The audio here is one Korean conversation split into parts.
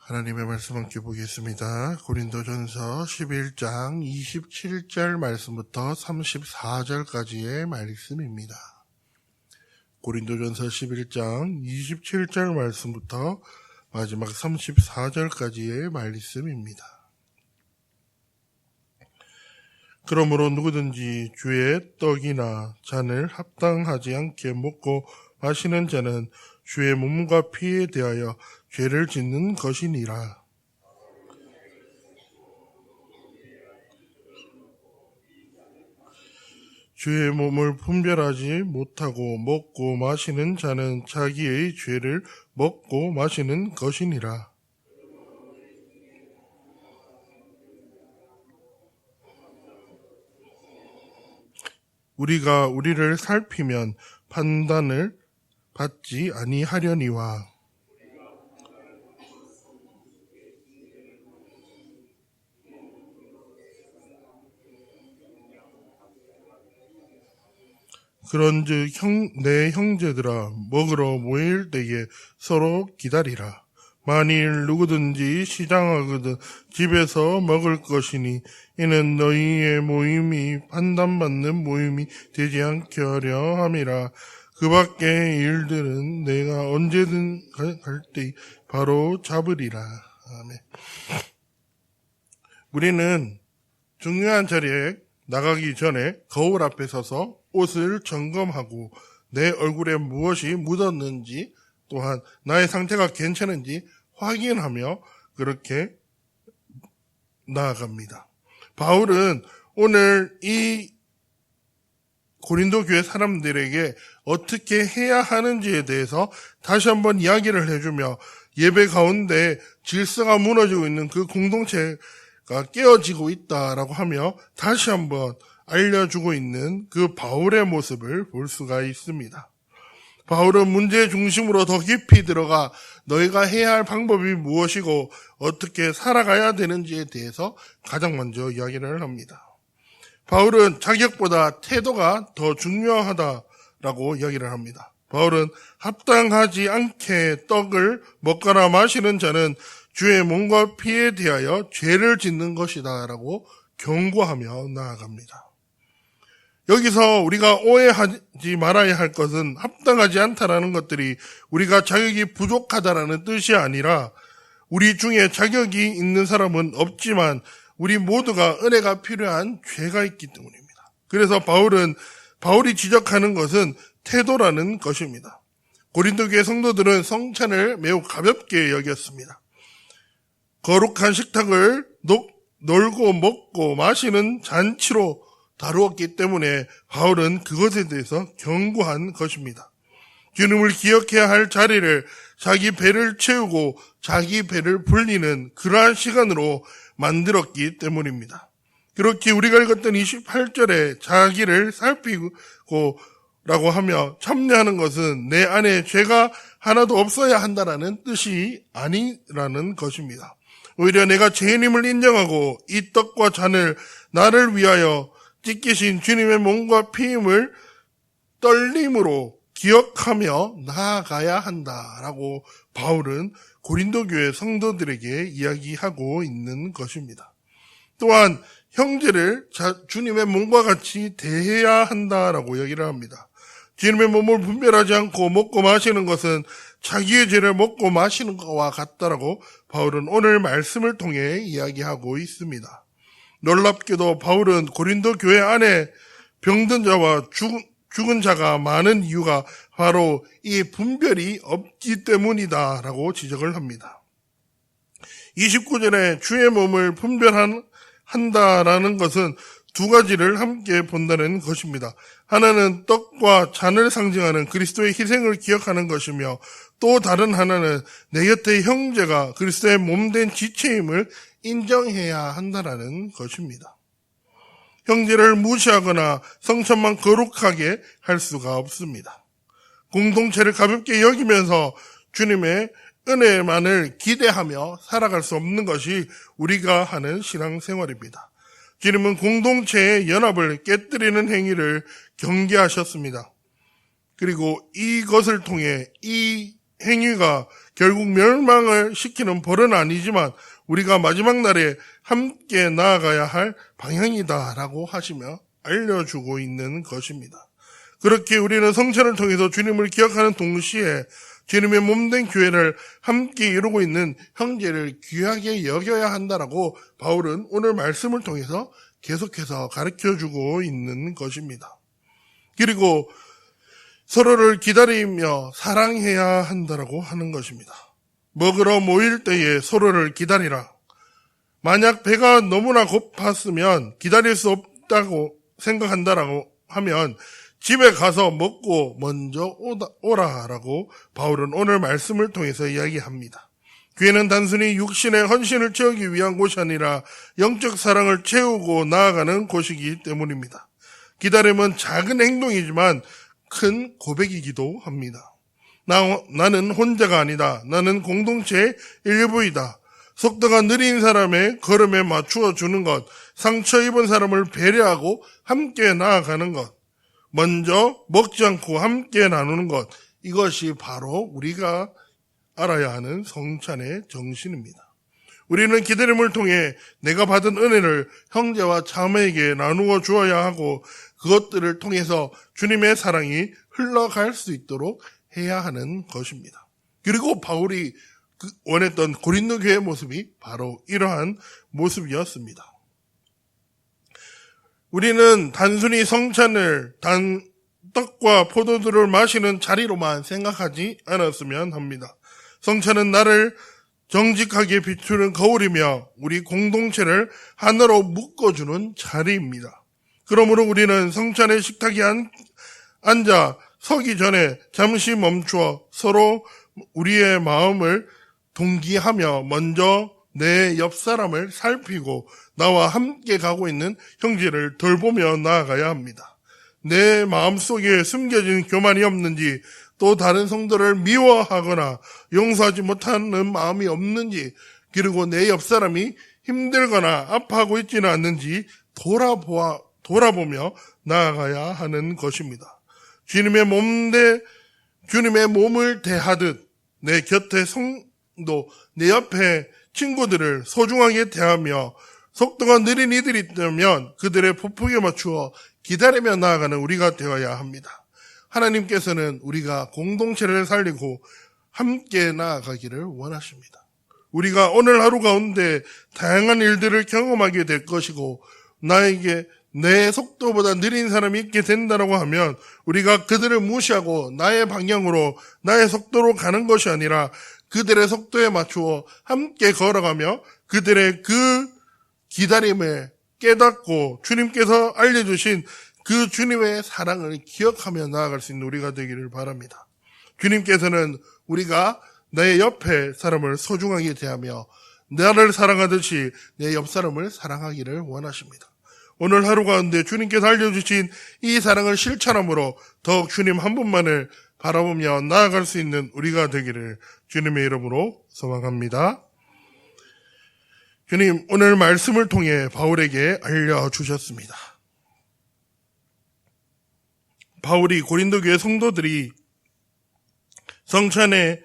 하나님의 말씀 함께 보겠습니다. 고린도전서 11장 27절 말씀부터 34절까지의 말씀입니다. 고린도전서 11장 27절 말씀부터 마지막 34절까지의 말씀입니다. 그러므로 누구든지 주의 떡이나 잔을 합당하지 않게 먹고 마시는 자는 주의 몸과 피에 대하여 죄를 짓는 것이니라. 주의 몸을 분별하지 못하고 먹고 마시는 자는 자기의 죄를 먹고 마시는 것이니라. 우리가 우리를 살피면 판단을 받지 아니하려니와. 그런즉 내 형제들아, 먹으러 모일 때에 서로 기다리라. 만일 누구든지 시장하거든 집에서 먹을 것이니 이는 너희의 모임이 판단받는 모임이 되지 않게 하려 함이라. 그 밖의 일들은 내가 언제든 갈 때 바로 잡으리라. 아멘. 우리는 중요한 자리에 나가기 전에 거울 앞에 서서 옷을 점검하고 내 얼굴에 무엇이 묻었는지 또한 나의 상태가 괜찮은지 확인하며 그렇게 나아갑니다. 바울은 오늘 이 고린도 교회 사람들에게 어떻게 해야 하는지에 대해서 다시 한번 이야기를 해주며 예배 가운데 질서가 무너지고 있는 그 공동체가 깨어지고 있다라고 하며 다시 한번 알려주고 있는 그 바울의 모습을 볼 수가 있습니다. 바울은 문제 중심으로 더 깊이 들어가 너희가 해야 할 방법이 무엇이고 어떻게 살아가야 되는지에 대해서 가장 먼저 이야기를 합니다. 바울은 자격보다 태도가 더 중요하다라고 이야기를 합니다. 바울은 합당하지 않게 떡을 먹거나 마시는 자는 주의 몸과 피에 대하여 죄를 짓는 것이다 라고 경고하며 나아갑니다. 여기서 우리가 오해하지 말아야 할 것은 합당하지 않다라는 것들이 우리가 자격이 부족하다라는 뜻이 아니라 우리 중에 자격이 있는 사람은 없지만 우리 모두가 은혜가 필요한 죄가 있기 때문입니다. 그래서 바울이 지적하는 것은 태도라는 것입니다. 고린도 교회 성도들은 성찬을 매우 가볍게 여겼습니다. 거룩한 식탁을 놀고 먹고 마시는 잔치로 다루었기 때문에 바울은 그것에 대해서 경고한 것입니다. 주님을 기억해야 할 자리를 자기 배를 채우고 자기 배를 불리는 그러한 시간으로 만들었기 때문입니다. 그렇게 우리가 읽었던 28절에 자기를 살피고 라고 하며 참여하는 것은 내 안에 죄가 하나도 없어야 한다라는 뜻이 아니라는 것입니다. 오히려 내가 죄인임을 인정하고 이 떡과 잔을 나를 위하여 찢기신 주님의 몸과 피임을 떨림으로 기억하며 나아가야 한다라고 바울은 고린도 교회 성도들에게 이야기하고 있는 것입니다. 또한 형제를 주님의 몸과 같이 대해야 한다라고 이야기를 합니다. 주님의 몸을 분별하지 않고 먹고 마시는 것은 자기의 죄를 먹고 마시는 것과 같다라고 바울은 오늘 말씀을 통해 이야기하고 있습니다. 놀랍게도 바울은 고린도 교회 안에 병든 자와 죽은 자가 많은 이유가 바로 이 분별이 없기 때문이다라고 지적을 합니다. 29절에 주의 몸을 분별한다라는 것은 두 가지를 함께 본다는 것입니다. 하나는 떡과 잔을 상징하는 그리스도의 희생을 기억하는 것이며 또 다른 하나는 내 곁의 형제가 그리스도의 몸된 지체임을 인정해야 한다는 것입니다. 형제를 무시하거나 성천만 거룩하게 할 수가 없습니다. 공동체를 가볍게 여기면서 주님의 은혜만을 기대하며 살아갈 수 없는 것이 우리가 하는 신앙생활입니다. 주님은 공동체의 연합을 깨뜨리는 행위를 경계하셨습니다. 그리고 이것을 통해 이 행위가 결국 멸망을 시키는 벌은 아니지만 우리가 마지막 날에 함께 나아가야 할 방향이다라고 하시며 알려주고 있는 것입니다. 그렇게 우리는 성찬을 통해서 주님을 기억하는 동시에 주님의 몸된 교회를 함께 이루고 있는 형제를 귀하게 여겨야 한다라고 바울은 오늘 말씀을 통해서 계속해서 가르쳐주고 있는 것입니다. 그리고 서로를 기다리며 사랑해야 한다라고 하는 것입니다. 먹으러 모일 때에 서로를 기다리라. 만약 배가 너무나 고팠으면 기다릴 수 없다고 생각한다라고 하면 집에 가서 먹고 먼저 오라라고 바울은 오늘 말씀을 통해서 이야기합니다. 교회는 단순히 육신의 헌신을 채우기 위한 곳이 아니라 영적 사랑을 채우고 나아가는 곳이기 때문입니다. 기다림은 작은 행동이지만 큰 고백이기도 합니다. 나는 혼자가 아니다. 나는 공동체의 일부이다. 속도가 느린 사람의 걸음에 맞추어 주는 것, 상처 입은 사람을 배려하고 함께 나아가는 것, 먼저 먹지 않고 함께 나누는 것, 이것이 바로 우리가 알아야 하는 성찬의 정신입니다. 우리는 기다림을 통해 내가 받은 은혜를 형제와 자매에게 나누어 주어야 하고 그것들을 통해서 주님의 사랑이 흘러갈 수 있도록 해야 하는 것입니다. 그리고 바울이 원했던 고린도 교회의 모습이 바로 이러한 모습이었습니다. 우리는 단순히 성찬을 떡과 포도주를 마시는 자리로만 생각하지 않았으면 합니다. 성찬은 나를 정직하게 비추는 거울이며 우리 공동체를 하나로 묶어주는 자리입니다. 그러므로 우리는 성찬의 식탁에 앉아 서기 전에 잠시 멈추어 서로 우리의 마음을 동기하며 먼저 내 옆 사람을 살피고 나와 함께 가고 있는 형제를 돌보며 나아가야 합니다. 내 마음속에 숨겨진 교만이 없는지 또 다른 성도를 미워하거나 용서하지 못하는 마음이 없는지 그리고 내 옆 사람이 힘들거나 아파하고 있지는 않는지 돌아보며 나아가야 하는 것입니다. 주님의 몸을 대하듯 내 곁에 성도, 내 옆에 친구들을 소중하게 대하며 속도가 느린 이들이 있다면 그들의 폭풍에 맞추어 기다리며 나아가는 우리가 되어야 합니다. 하나님께서는 우리가 공동체를 살리고 함께 나아가기를 원하십니다. 우리가 오늘 하루 가운데 다양한 일들을 경험하게 될 것이고 나에게 내 속도보다 느린 사람이 있게 된다고 하면 우리가 그들을 무시하고 나의 방향으로 나의 속도로 가는 것이 아니라 그들의 속도에 맞추어 함께 걸어가며 그들의 그 기다림을 깨닫고 주님께서 알려주신 그 주님의 사랑을 기억하며 나아갈 수 있는 우리가 되기를 바랍니다. 주님께서는 우리가 내 옆에 사람을 소중하게 대하며 나를 사랑하듯이 내 옆 사람을 사랑하기를 원하십니다. 오늘 하루 가운데 주님께서 알려주신 이 사랑을 실천함으로 더욱 주님 한 분만을 바라보며 나아갈 수 있는 우리가 되기를 주님의 이름으로 소망합니다. 주님, 오늘 말씀을 통해 바울에게 알려주셨습니다. 바울이 고린도 교회 성도들이 성찬의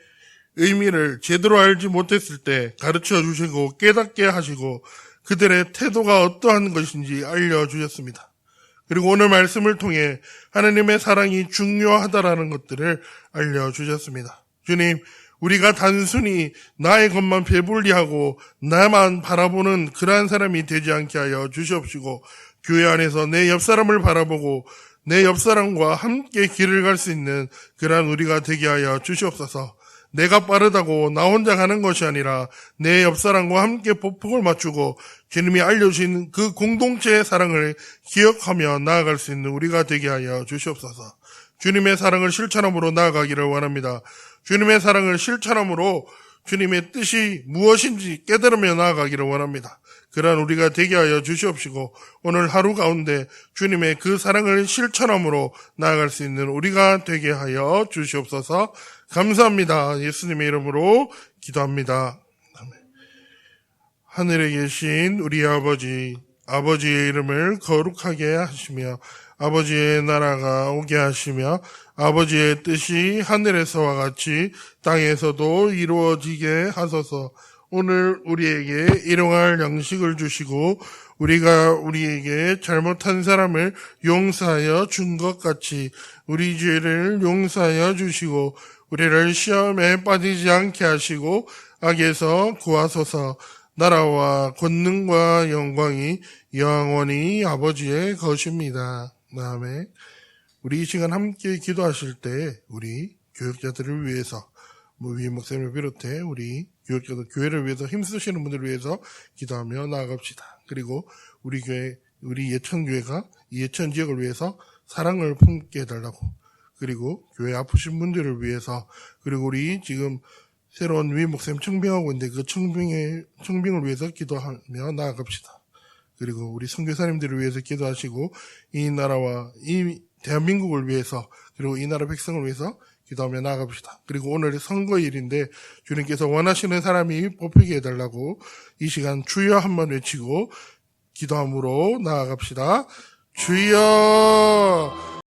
의미를 제대로 알지 못했을 때 가르쳐 주시고 깨닫게 하시고 그들의 태도가 어떠한 것인지 알려주셨습니다. 그리고 오늘 말씀을 통해 하나님의 사랑이 중요하다라는 것들을 알려주셨습니다. 주님, 우리가 단순히 나의 것만 배불리하고 나만 바라보는 그러한 사람이 되지 않게 하여 주시옵시고 교회 안에서 내 옆 사람을 바라보고 내 옆 사람과 함께 길을 갈 수 있는 그러한 우리가 되게 하여 주시옵소서. 내가 빠르다고 나 혼자 가는 것이 아니라 내 옆 사람과 함께 폭풍을 맞추고 주님이 알려주신 그 공동체의 사랑을 기억하며 나아갈 수 있는 우리가 되게 하여 주시옵소서. 주님의 사랑을 실천함으로 나아가기를 원합니다. 주님의 사랑을 실천함으로 주님의 뜻이 무엇인지 깨달으며 나아가기를 원합니다. 그러한 우리가 되게 하여 주시옵시고 오늘 하루 가운데 주님의 그 사랑을 실천함으로 나아갈 수 있는 우리가 되게 하여 주시옵소서. 감사합니다. 예수님의 이름으로 기도합니다. 아멘. 하늘에 계신 우리 아버지의 이름을 거룩하게 하시며 아버지의 나라가 오게 하시며 아버지의 뜻이 하늘에서와 같이 땅에서도 이루어지게 하소서. 오늘 우리에게 일용할 양식을 주시고 우리가 우리에게 잘못한 사람을 용서하여 준 것 같이 우리 죄를 용서하여 주시고 우리를 시험에 빠지지 않게 하시고 악에서 구하소서. 나라와 권능과 영광이 영원히 아버지의 것입니다. 아멘. 우리 이 시간 함께 기도하실 때 우리 교육자들을 위해서 위에 목사님을 비롯해 우리 교육자들 교회를 위해서 힘쓰시는 분들을 위해서 기도하며 나아갑시다. 그리고 우리 교회 우리 예천교회가 이 예천 지역을 위해서 사랑을 품게 해달라고, 그리고 교회 아프신 분들을 위해서, 그리고 우리 지금 새로운 위에 목사님 청빙하고 있는데 그 청빙을 위해서 기도하며 나아갑시다. 그리고 우리 선교사님들을 위해서 기도하시고 이 나라와 이 대한민국을 위해서 그리고 이 나라 백성을 위해서 기도하며 나아갑시다. 그리고 오늘 선거일인데 주님께서 원하시는 사람이 뽑히게 해달라고 이 시간 주여 한번 외치고 기도함으로 나아갑시다. 주여